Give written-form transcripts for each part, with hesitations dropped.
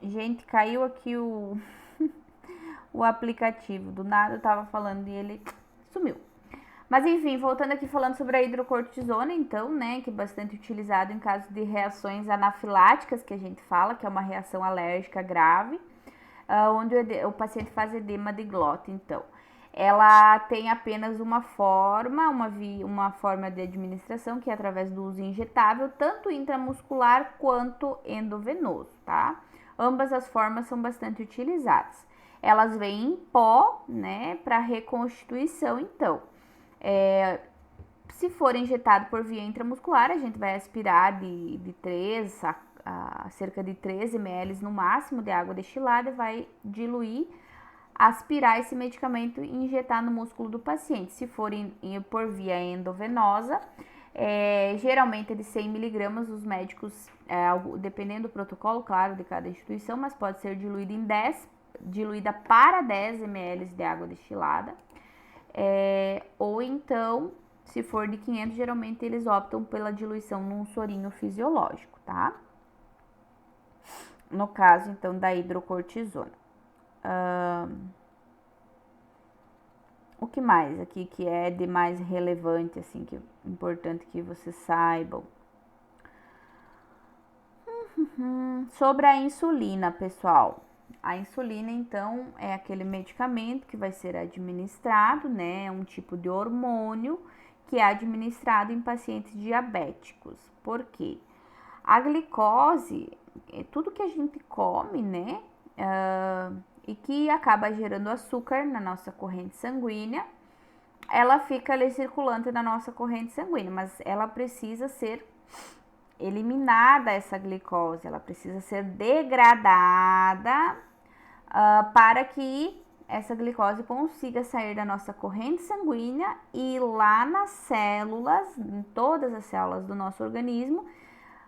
Gente, caiu aqui o aplicativo. Do nada eu tava falando e ele sumiu. Mas enfim, voltando aqui falando sobre a hidrocortisona, então, né, que é bastante utilizado em caso de reações anafiláticas, que a gente fala, que é uma reação alérgica grave, onde o paciente faz edema de glota, então. Ela tem apenas uma forma de administração, que é através do uso injetável, tanto intramuscular quanto endovenoso, tá? Ambas as formas são bastante utilizadas. Elas vêm em pó, né, para reconstituição, então. Se for injetado por via intramuscular, a gente vai aspirar de 3 a cerca de 13 ml no máximo de água destilada e vai diluir, aspirar esse medicamento e injetar no músculo do paciente. Se for por via endovenosa, geralmente é de 100 miligramas, os médicos, dependendo do protocolo, claro, de cada instituição, mas pode ser diluída para 10 ml de água destilada. Ou então, se for de 500, geralmente eles optam pela diluição num sorinho fisiológico, tá? No caso, então, da hidrocortisona. O que mais aqui que é de mais relevante, assim, que é importante que vocês saibam? Sobre a insulina, pessoal. A insulina, então, é aquele medicamento que vai ser administrado, né? É um tipo de hormônio que é administrado em pacientes diabéticos. Por quê? A glicose é tudo que a gente come, né? E que acaba gerando açúcar na nossa corrente sanguínea. Ela fica ali circulante na nossa corrente sanguínea, mas ela precisa ser eliminada, essa glicose, ela precisa ser degradada para que essa glicose consiga sair da nossa corrente sanguínea e ir lá nas células, em todas as células do nosso organismo,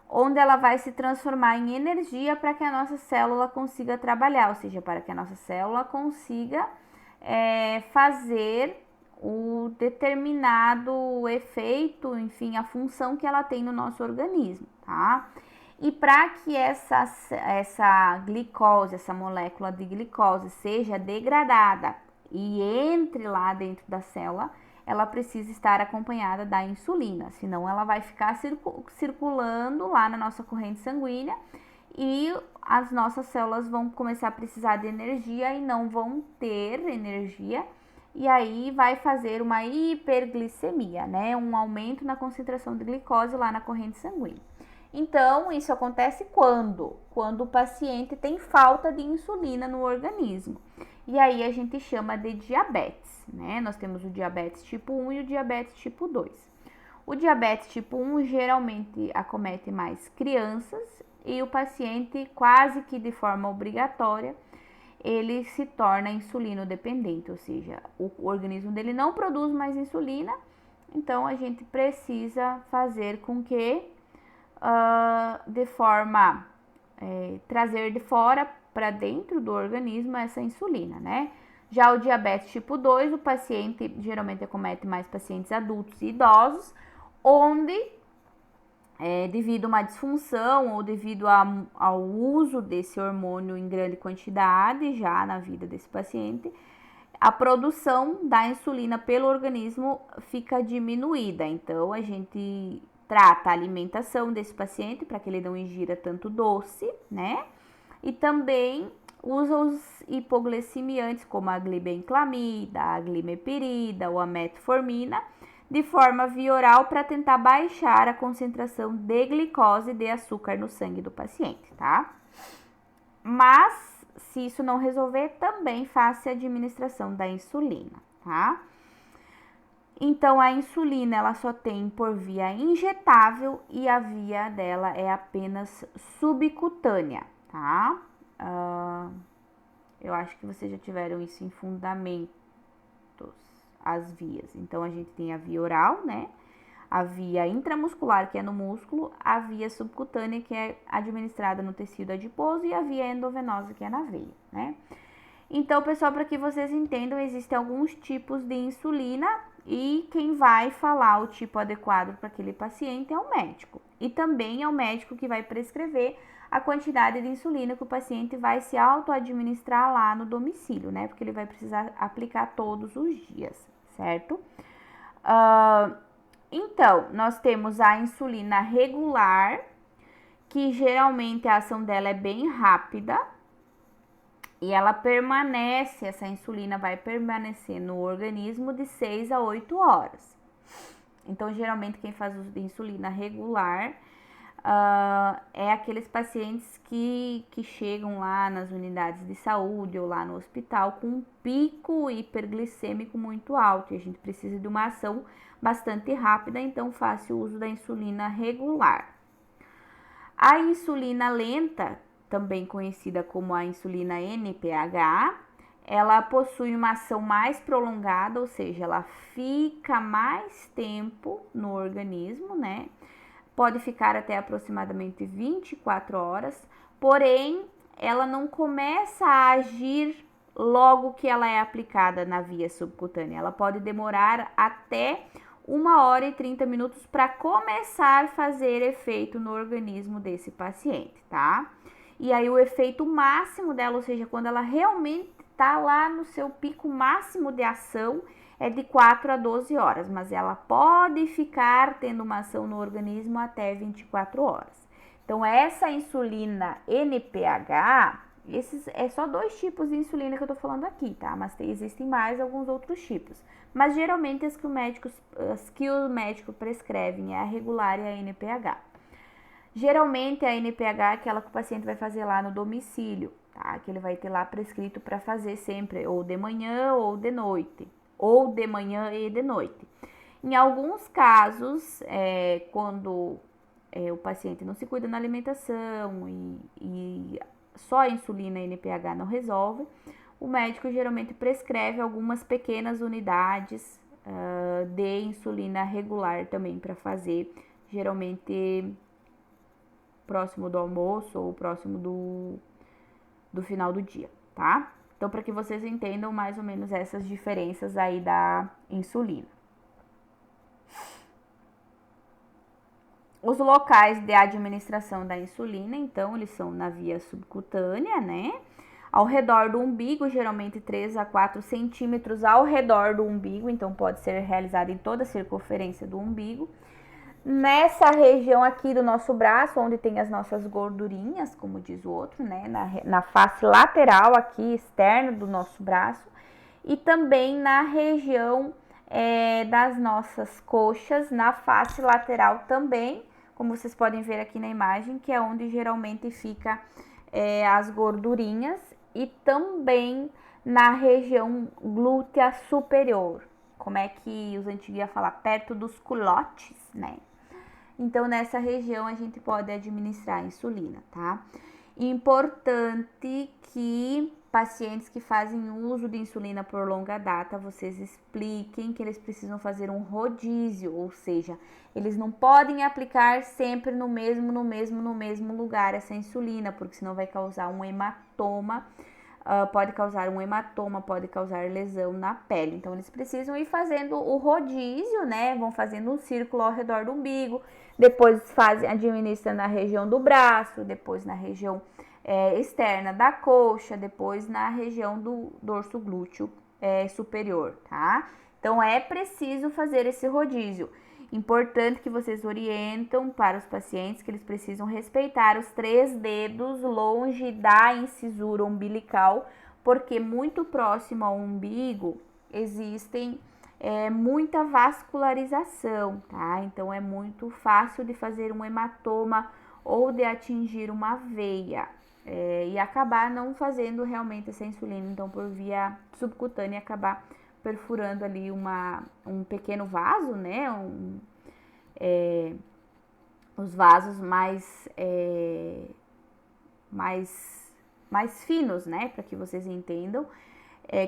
onde ela vai se transformar em energia para que a nossa célula consiga trabalhar, ou seja, para que a nossa célula consiga fazer o determinado efeito, enfim, a função que ela tem no nosso organismo, tá? E para que essa glicose, essa molécula de glicose seja degradada e entre lá dentro da célula, ela precisa estar acompanhada da insulina, senão ela vai ficar circulando lá na nossa corrente sanguínea e as nossas células vão começar a precisar de energia e não vão ter energia, e aí vai fazer uma hiperglicemia, né? Um aumento na concentração de glicose lá na corrente sanguínea. Então, isso acontece quando? Quando o paciente tem falta de insulina no organismo. E aí a gente chama de diabetes, né? Nós temos o diabetes tipo 1 e o diabetes tipo 2. O diabetes tipo 1 geralmente acomete mais crianças e o paciente, quase que de forma obrigatória, ele se torna insulino dependente, ou seja, o organismo dele não produz mais insulina, então a gente precisa fazer com que de forma trazer de fora para dentro do organismo essa insulina, né? Já o diabetes tipo 2, o paciente geralmente acomete mais pacientes adultos e idosos, onde devido a uma disfunção ou devido ao uso desse hormônio em grande quantidade já na vida desse paciente, a produção da insulina pelo organismo fica diminuída. Então, a gente trata a alimentação desse paciente para que ele não ingira tanto doce, né? E também usa os hipoglicemiantes como a glibenclamida, a glimepirida ou a metformina de forma via oral para tentar baixar a concentração de glicose e de açúcar no sangue do paciente, tá? Mas, se isso não resolver, também faça a administração da insulina, tá? Então, a insulina, ela só tem por via injetável e a via dela é apenas subcutânea, tá? Eu acho que vocês já tiveram isso em fundamentos, as vias. Então, a gente tem a via oral, né? A via intramuscular, que é no músculo, a via subcutânea, que é administrada no tecido adiposo, e a via endovenosa, que é na veia, né? Então, pessoal, para que vocês entendam, existem alguns tipos de insulina, e quem vai falar o tipo adequado para aquele paciente é o médico. E também é o médico que vai prescrever a quantidade de insulina que o paciente vai se auto-administrar lá no domicílio, né? Porque ele vai precisar aplicar todos os dias, certo? Então, nós temos a insulina regular, que geralmente a ação dela é bem rápida, e ela permanece, essa insulina vai permanecer no organismo de 6 a 8 horas. Então, geralmente, quem faz uso de insulina regular é aqueles pacientes que chegam lá nas unidades de saúde ou lá no hospital com um pico hiperglicêmico muito alto. E a gente precisa de uma ação bastante rápida, então faça o uso da insulina regular. A insulina lenta, também conhecida como a insulina NPH, ela possui uma ação mais prolongada, ou seja, ela fica mais tempo no organismo, né? Pode ficar até aproximadamente 24 horas, porém, ela não começa a agir logo que ela é aplicada na via subcutânea. Ela pode demorar até 1 hora e 30 minutos para começar a fazer efeito no organismo desse paciente, tá? E aí o efeito máximo dela, ou seja, quando ela realmente tá lá no seu pico máximo de ação, é de 4 a 12 horas, mas ela pode ficar tendo uma ação no organismo até 24 horas. Então, essa insulina NPH, esses é só 2 tipos de insulina que eu tô falando aqui, tá? Mas existem mais alguns outros tipos. Mas geralmente as que o médico prescreve é a regular e a NPH. Geralmente a NPH é aquela que o paciente vai fazer lá no domicílio, tá? Que ele vai ter lá prescrito para fazer sempre, ou de manhã ou de noite, ou de manhã e de noite. Em alguns casos, quando o paciente não se cuida na alimentação e só a insulina NPH não resolve, o médico geralmente prescreve algumas pequenas unidades de insulina regular também para fazer, geralmente próximo do almoço ou próximo do final do dia, tá? Então, para que vocês entendam mais ou menos essas diferenças aí da insulina. Os locais de administração da insulina, então, eles são na via subcutânea, né? Ao redor do umbigo, geralmente 3 a 4 centímetros ao redor do umbigo, então pode ser realizado em toda a circunferência do umbigo. Nessa região aqui do nosso braço, onde tem as nossas gordurinhas, como diz o outro, né? Na face lateral aqui, externa do nosso braço. E também na região das nossas coxas, na face lateral também, como vocês podem ver aqui na imagem, que é onde geralmente fica as gordurinhas. E também na região glútea superior, como é que os antigos iam falar, perto dos culotes, né? Então, nessa região a gente pode administrar a insulina, tá? Importante que pacientes que fazem uso de insulina por longa data, vocês expliquem que eles precisam fazer um rodízio, ou seja, eles não podem aplicar sempre no mesmo lugar essa insulina, porque senão vai causar um hematoma. Pode causar um hematoma, pode causar lesão na pele. Então, eles precisam ir fazendo o rodízio, né? Vão fazendo um círculo ao redor do umbigo, depois administram na região do braço, depois na região externa da coxa, depois na região do dorso glúteo superior, tá? Então, é preciso fazer esse rodízio. Importante que vocês orientam para os pacientes que eles precisam respeitar os 3 dedos longe da incisura umbilical, porque muito próximo ao umbigo existem muita vascularização, tá? Então é muito fácil de fazer um hematoma ou de atingir uma veia e acabar não fazendo realmente essa insulina, então por via subcutânea acabar perfurando ali um pequeno vaso, né? Os vasos mais finos, né? Para que vocês entendam,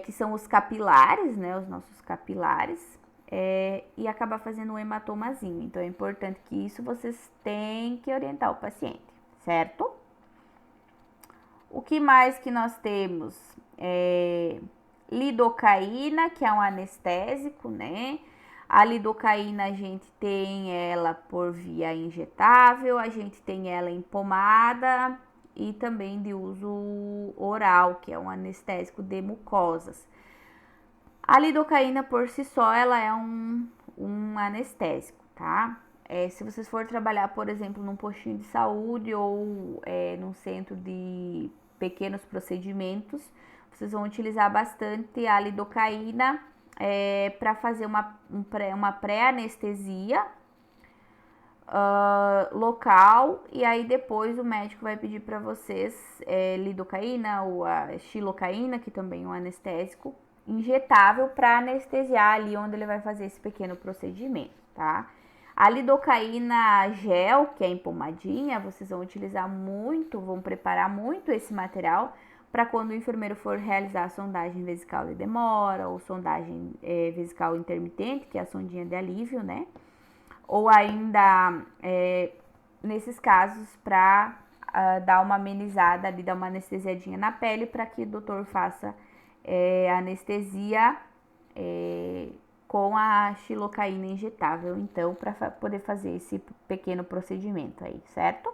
que são os capilares, né? Os nossos capilares, e acabar fazendo um hematomazinho. Então é importante que isso vocês têm que orientar o paciente, certo? O que mais que nós temos? Lidocaína, que é um anestésico, né? A lidocaína a gente tem ela por via injetável, a gente tem ela em pomada e também de uso oral, que é um anestésico de mucosas. A lidocaína por si só, ela é um anestésico, tá? Se vocês for trabalhar, por exemplo, num postinho de saúde ou num centro de pequenos procedimentos, vocês vão utilizar bastante a lidocaína para fazer uma pré-anestesia local, e aí depois o médico vai pedir para vocês lidocaína ou a xilocaína, que também é um anestésico injetável, para anestesiar ali onde ele vai fazer esse pequeno procedimento, tá? A lidocaína gel, que é em pomadinha, vocês vão utilizar muito, vão preparar muito esse material para quando o enfermeiro for realizar a sondagem vesical de demora ou sondagem vesical intermitente, que é a sondinha de alívio, né? Ou ainda, nesses casos, para dar uma amenizada ali, dar uma anestesiadinha na pele, para que o doutor faça anestesia com a xilocaína injetável, então, para poder fazer esse pequeno procedimento aí, certo?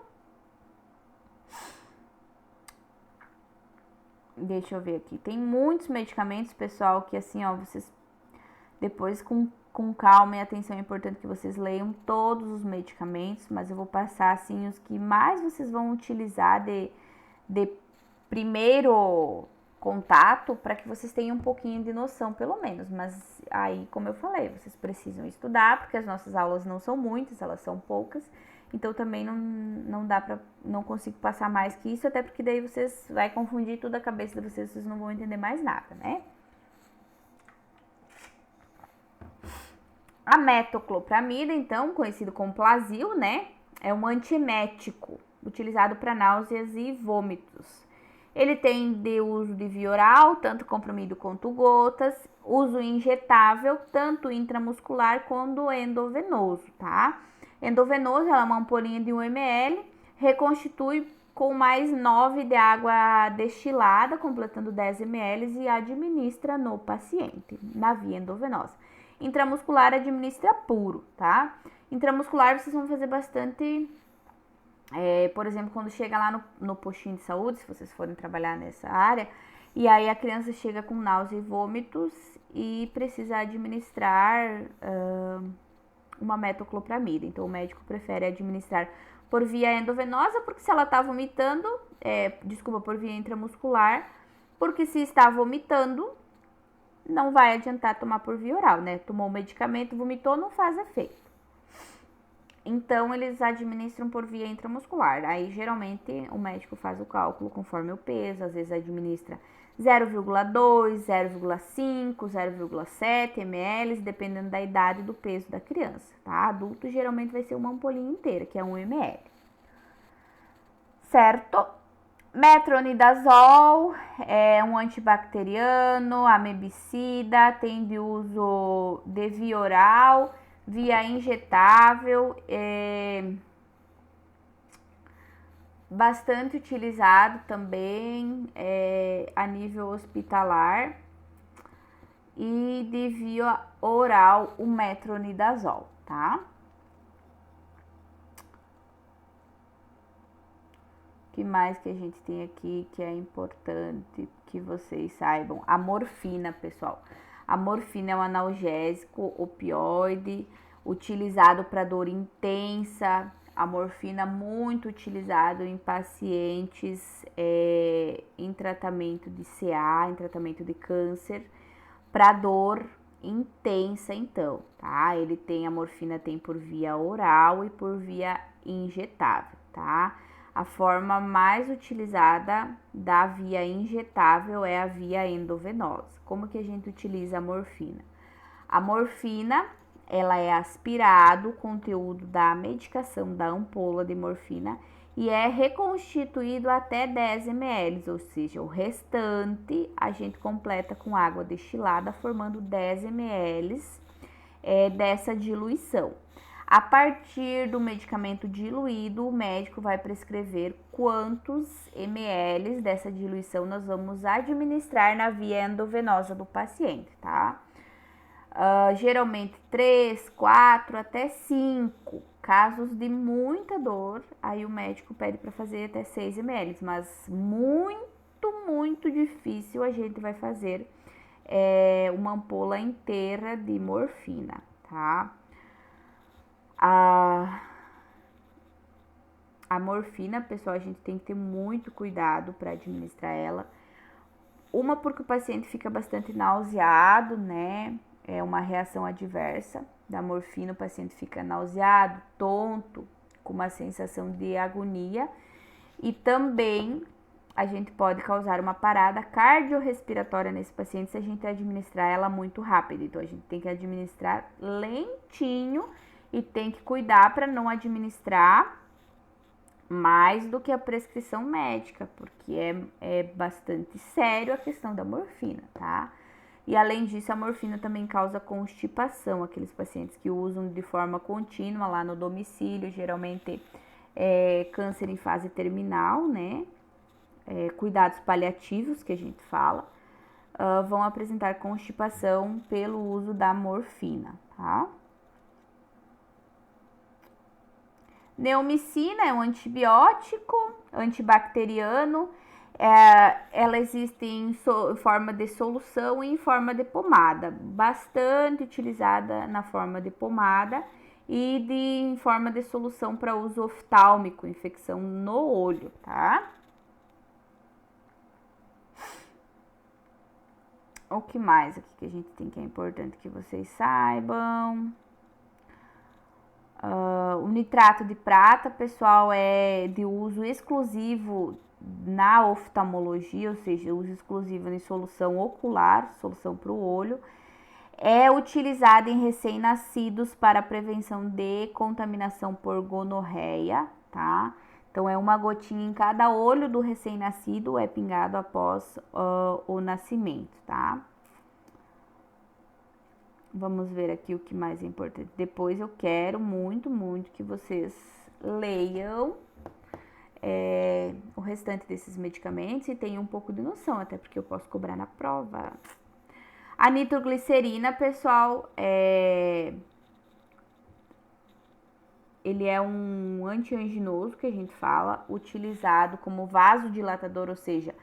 Deixa eu ver aqui. Tem muitos medicamentos, pessoal, que assim, ó, vocês depois com calma e atenção, é importante que vocês leiam todos os medicamentos, mas eu vou passar assim os que mais vocês vão utilizar de primeiro contato, para que vocês tenham um pouquinho de noção, pelo menos. Mas aí, como eu falei, vocês precisam estudar, porque as nossas aulas não são muitas, elas são poucas. Então também não dá pra, não consigo passar mais que isso, até porque daí vocês vai confundir toda a cabeça de vocês, vocês não vão entender mais nada, né? A metoclopramida, então, conhecido como Plasil, né? É um antiemético utilizado para náuseas e vômitos. Ele tem de uso de via oral, tanto comprimido quanto gotas, uso injetável, tanto intramuscular quanto endovenoso, tá? Endovenoso, ela é uma ampolinha de 1 ml, reconstitui com mais 9 de água destilada, completando 10 ml, e administra no paciente, na via endovenosa. Intramuscular administra puro, tá? Intramuscular vocês vão fazer bastante, por exemplo, quando chega lá no postinho de saúde, se vocês forem trabalhar nessa área, e aí a criança chega com náusea e vômitos e precisa administrar uma metoclopramida. Então o médico prefere administrar por via endovenosa, porque se ela tá vomitando, por via intramuscular, porque se está vomitando, não vai adiantar tomar por via oral, né? Tomou o medicamento, vomitou, não faz efeito. Então, eles administram por via intramuscular. Aí, geralmente, o médico faz o cálculo conforme o peso. Às vezes, administra 0,2, 0,5, 0,7 ml, dependendo da idade e do peso da criança, tá? Adulto, geralmente, vai ser uma ampolinha inteira, que é 1 ml. Certo? Metronidazol é um antibacteriano, amebicida, tem de uso de via oral, via injetável, bastante utilizado também a nível hospitalar, e de via oral o metronidazol, tá? O que mais que a gente tem aqui que é importante que vocês saibam? A morfina, pessoal. A morfina é um analgésico opioide utilizado para dor intensa. A morfina muito utilizado em pacientes em tratamento de CA, em tratamento de câncer, para dor intensa, então, tá? A morfina tem por via oral e por via injetável, tá? A forma mais utilizada da via injetável é a via endovenosa. Como que a gente utiliza a morfina? A morfina, ela é aspirado o conteúdo da medicação da ampola de morfina e é reconstituído até 10 ml, ou seja, o restante a gente completa com água destilada, formando 10 ml dessa diluição. A partir do medicamento diluído, o médico vai prescrever quantos ml dessa diluição nós vamos administrar na via endovenosa do paciente, tá? Geralmente 3, 4, até 5 casos de muita dor, aí o médico pede para fazer até 6 ml, mas muito difícil a gente vai fazer uma ampola inteira de morfina, tá? A morfina, pessoal, a gente tem que ter muito cuidado para administrar ela. Uma, porque o paciente fica bastante nauseado, né? É uma reação adversa da morfina, o paciente fica nauseado, tonto, com uma sensação de agonia. E também a gente pode causar uma parada cardiorrespiratória nesse paciente se a gente administrar ela muito rápido. Então a gente tem que administrar lentinho e tem que cuidar para não administrar mais do que a prescrição médica, porque é bastante sério a questão da morfina, tá? E além disso, a morfina também causa constipação, aqueles pacientes que usam de forma contínua lá no domicílio, geralmente câncer em fase terminal, né? Cuidados paliativos, que a gente fala, vão apresentar constipação pelo uso da morfina, tá? Neomicina é um antibiótico antibacteriano. Ela existe em forma de solução e em forma de pomada, bastante utilizada na forma de pomada e em forma de solução para uso oftálmico, infecção no olho, tá? O que mais aqui que a gente tem que é importante que vocês saibam? O nitrato de prata, pessoal, é de uso exclusivo na oftalmologia, ou seja, uso exclusivo em solução ocular, solução para o olho. É utilizado em recém-nascidos para prevenção de contaminação por gonorreia, tá? Então, é uma gotinha em cada olho do recém-nascido, é pingado após o nascimento, tá? Vamos ver aqui o que mais é importante. Depois eu quero muito que vocês leiam o restante desses medicamentos e tenham um pouco de noção, até porque eu posso cobrar na prova. A nitroglicerina, pessoal, ele é um antianginoso que a gente fala, utilizado como vasodilatador, ou seja,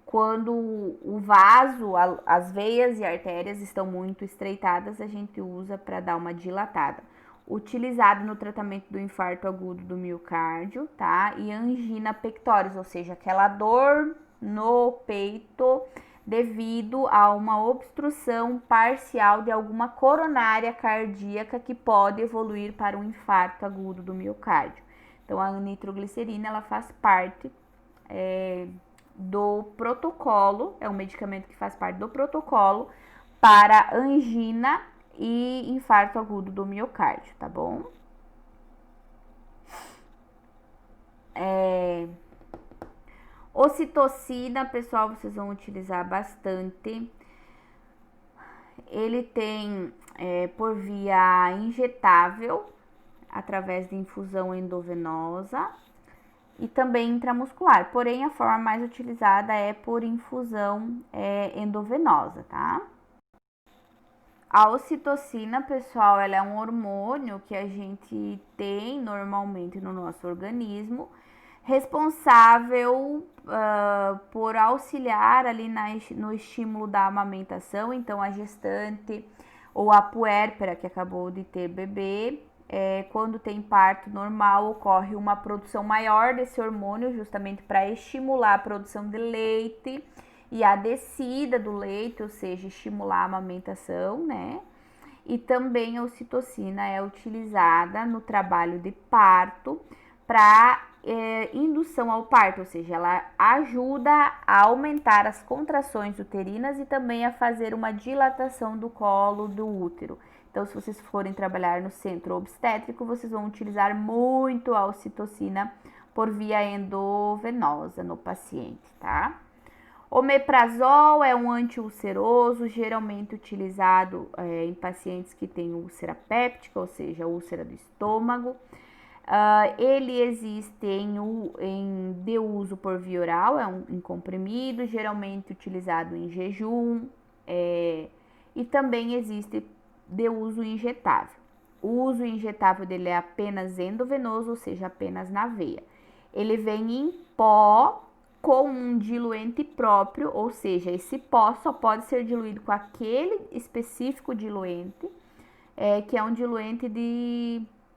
quando o vaso, as veias e artérias estão muito estreitadas, a gente usa para dar uma dilatada. Utilizado no tratamento do infarto agudo do miocárdio, tá? E angina pectoris, ou seja, aquela dor no peito devido a uma obstrução parcial de alguma coronária cardíaca que pode evoluir para um infarto agudo do miocárdio. Então, a nitroglicerina, ela faz parte do protocolo, é um medicamento que faz parte do protocolo para angina e infarto agudo do miocárdio, tá bom? Ocitocina, pessoal, vocês vão utilizar bastante. Ele tem por via injetável, através de infusão endovenosa, e também intramuscular, porém a forma mais utilizada é por infusão endovenosa, tá? A ocitocina, pessoal, ela é um hormônio que a gente tem normalmente no nosso organismo, responsável por auxiliar ali no estímulo da amamentação. Então, a gestante ou a puérpera que acabou de ter bebê, quando tem parto normal, ocorre uma produção maior desse hormônio, justamente para estimular a produção de leite e a descida do leite, ou seja, estimular a amamentação, né? E também a ocitocina é utilizada no trabalho de parto para indução ao parto, ou seja, ela ajuda a aumentar as contrações uterinas e também a fazer uma dilatação do colo do útero. Então, se vocês forem trabalhar no centro obstétrico, vocês vão utilizar muito a ocitocina por via endovenosa no paciente, tá? Omeprazol é um antiulceroso, geralmente utilizado em pacientes que têm úlcera péptica, ou seja, úlcera do estômago. Ele existe de uso por via oral, em comprimido, geralmente utilizado em jejum, e também existe de uso injetável. O uso injetável dele é apenas endovenoso, ou seja, apenas na veia. Ele vem em pó com um diluente próprio, ou seja, esse pó só pode ser diluído com aquele específico diluente, que é um diluente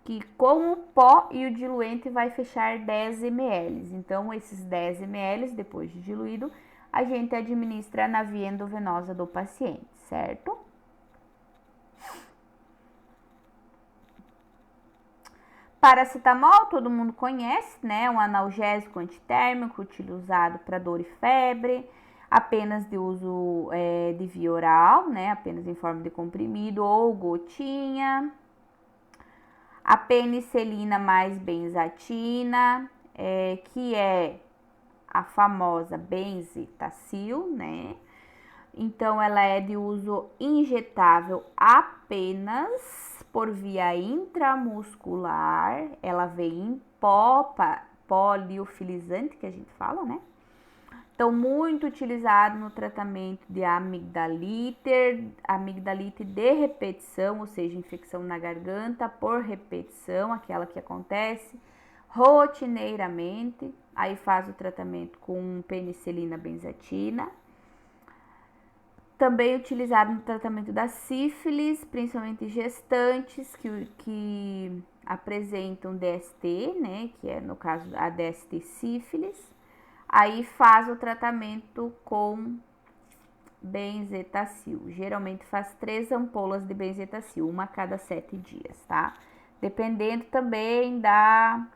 que com o pó e o diluente vai fechar 10 ml. Então, esses 10 ml, depois de diluído, a gente administra na via endovenosa do paciente, certo? Paracetamol, todo mundo conhece, né? Um analgésico antitérmico utilizado para dor e febre, apenas de uso de via oral, né? Apenas em forma de comprimido ou gotinha. A penicilina mais benzatina, que é a famosa benzetacil, né? Então, ela é de uso injetável apenas por via intramuscular. Ela vem em pó, poliofilizante, que a gente fala, né? Então, muito utilizado no tratamento de amigdalite de repetição, ou seja, infecção na garganta por repetição, aquela que acontece rotineiramente. Aí faz o tratamento com penicilina benzatina. Também utilizado no tratamento da sífilis, principalmente gestantes que apresentam DST, né? Que é no caso a DST sífilis. Aí faz o tratamento com benzetacil. Geralmente faz 3 ampolas de benzetacil, uma a cada 7 dias, tá? Dependendo também da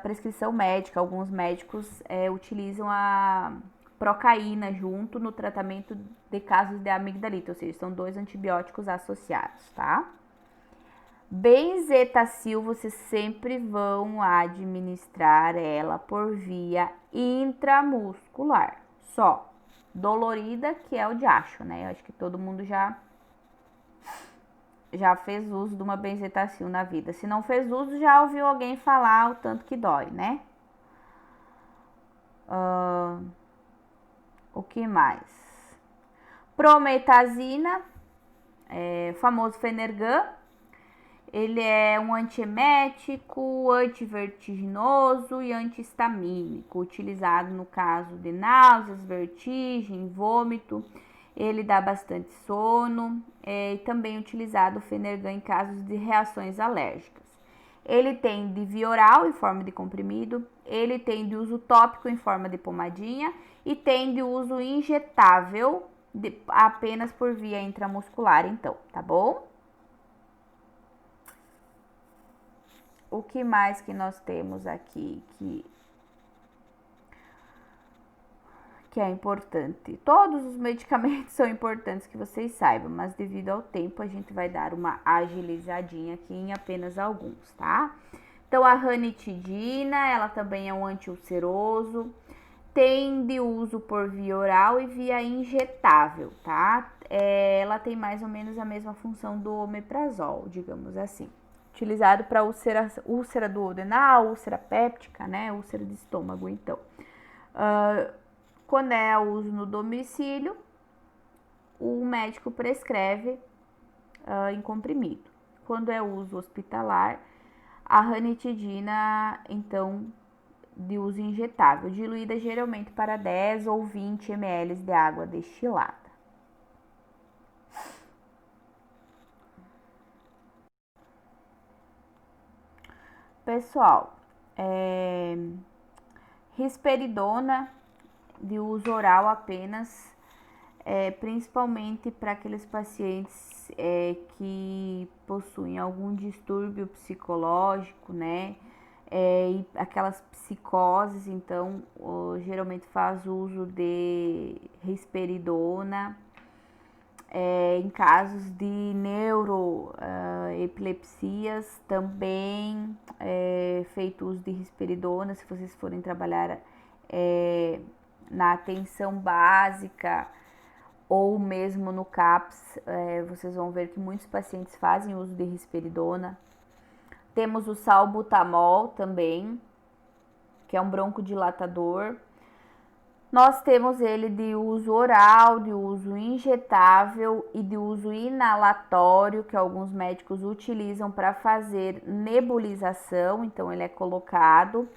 prescrição médica. Alguns médicos utilizam a procaína junto no tratamento de casos de amigdalite, ou seja, são 2 antibióticos associados, tá? Benzetacil, vocês sempre vão administrar ela por via intramuscular, só. Dolorida, que é o diacho, né? Eu acho que todo mundo já fez uso de uma benzetacil na vida. Se não fez uso, já ouviu alguém falar o tanto que dói, né? O que mais? Prometazina, famoso Fenergan. Ele é um antiemético, antivertiginoso e antihistamínico, utilizado no caso de náuseas, vertigem, vômito. Ele dá bastante sono, e também utilizado o Fenergan em casos de reações alérgicas. Ele tem de via oral em forma de comprimido, ele tem de uso tópico em forma de pomadinha e tem de uso injetável apenas por via intramuscular, então, tá bom? O que mais que nós temos aqui que é importante? Todos os medicamentos são importantes que vocês saibam, mas devido ao tempo a gente vai dar uma agilizadinha aqui em apenas alguns, tá? Então a ranitidina, ela também é um antiulceroso, tem de uso por via oral e via injetável, tá? Ela tem mais ou menos a mesma função do omeprazol, digamos assim. Utilizado para úlcera duodenal, úlcera péptica, né? Úlcera de estômago, então. Quando é uso no domicílio, o médico prescreve em comprimido. Quando é uso hospitalar, a ranitidina, então, de uso injetável, diluída geralmente para 10 ou 20 ml de água destilada. Pessoal, risperidona de uso oral apenas, principalmente para aqueles pacientes que possuem algum distúrbio psicológico, né? E aquelas psicoses, então, geralmente faz uso de risperidona. Em casos de neuroepilepsias, também feito uso de risperidona, se vocês forem trabalhar na atenção básica ou mesmo no CAPS, vocês vão ver que muitos pacientes fazem uso de risperidona. Temos o salbutamol também, que é um broncodilatador. Nós temos ele de uso oral, de uso injetável e de uso inalatório, que alguns médicos utilizam para fazer nebulização. Então, ele é colocado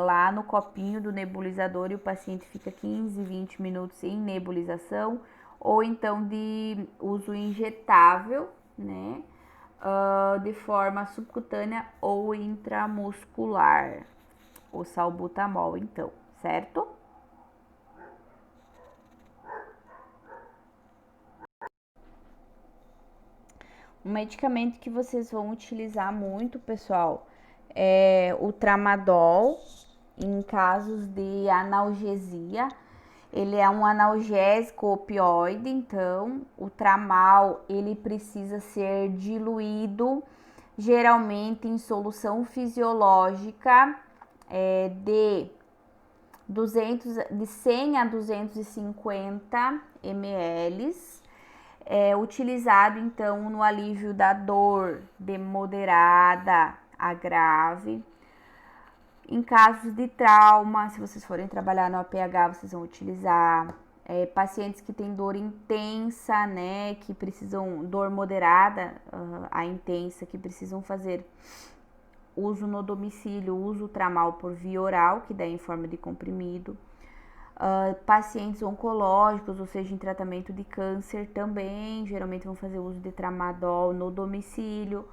lá no copinho do nebulizador e o paciente fica 15, 20 minutos em nebulização, ou então de uso injetável, né? De forma subcutânea ou intramuscular, o salbutamol, então, certo? Um medicamento que vocês vão utilizar muito, pessoal, é o tramadol, em casos de analgesia. Ele é um analgésico opioide, então o tramal ele precisa ser diluído, geralmente em solução fisiológica de 100 a 250 ml, utilizado então no alívio da dor de moderada a grave. Em casos de trauma, se vocês forem trabalhar no APH, vocês vão utilizar pacientes que têm dor intensa, né, que precisam, dor moderada a intensa, que precisam fazer uso no domicílio, uso tramal por via oral, que daí em forma de comprimido. Pacientes oncológicos, ou seja, em tratamento de câncer também, geralmente vão fazer uso de tramadol no domicílio,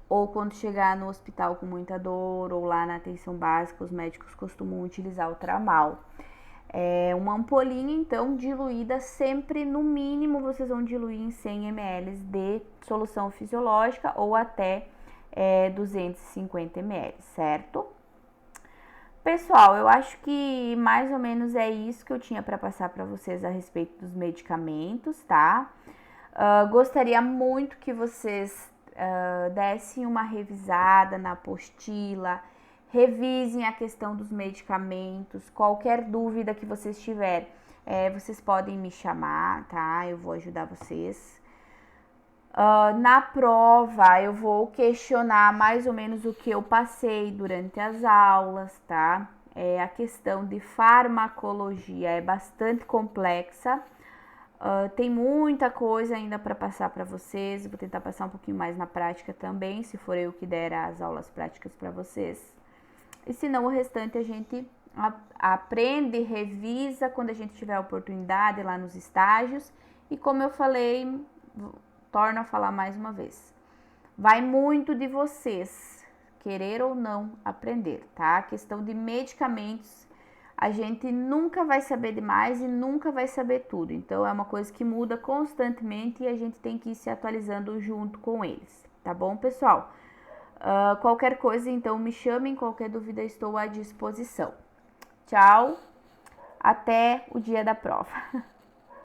ou quando chegar no hospital com muita dor, ou lá na atenção básica, os médicos costumam utilizar o tramal. Uma ampolinha, então, diluída sempre, no mínimo, vocês vão diluir em 100 ml de solução fisiológica ou até 250 ml, certo? Pessoal, eu acho que mais ou menos é isso que eu tinha para passar para vocês a respeito dos medicamentos, tá? Gostaria muito que vocês dessem uma revisada na apostila, revisem a questão dos medicamentos, qualquer dúvida que vocês tiverem, vocês podem me chamar, tá? Eu vou ajudar vocês. Na prova, eu vou questionar mais ou menos o que eu passei durante as aulas, tá? A questão de farmacologia é bastante complexa. Tem muita coisa ainda para passar para vocês. Vou tentar passar um pouquinho mais na prática também, se for eu que der as aulas práticas para vocês. E se não, o restante a gente aprende, revisa quando a gente tiver a oportunidade lá nos estágios. E como eu falei, torno a falar mais uma vez, vai muito de vocês, querer ou não aprender, tá? A questão de medicamentos, a gente nunca vai saber demais e nunca vai saber tudo. Então, é uma coisa que muda constantemente e a gente tem que ir se atualizando junto com eles, tá bom, pessoal? Qualquer coisa, então, me chamem, qualquer dúvida, estou à disposição. Tchau, até o dia da prova.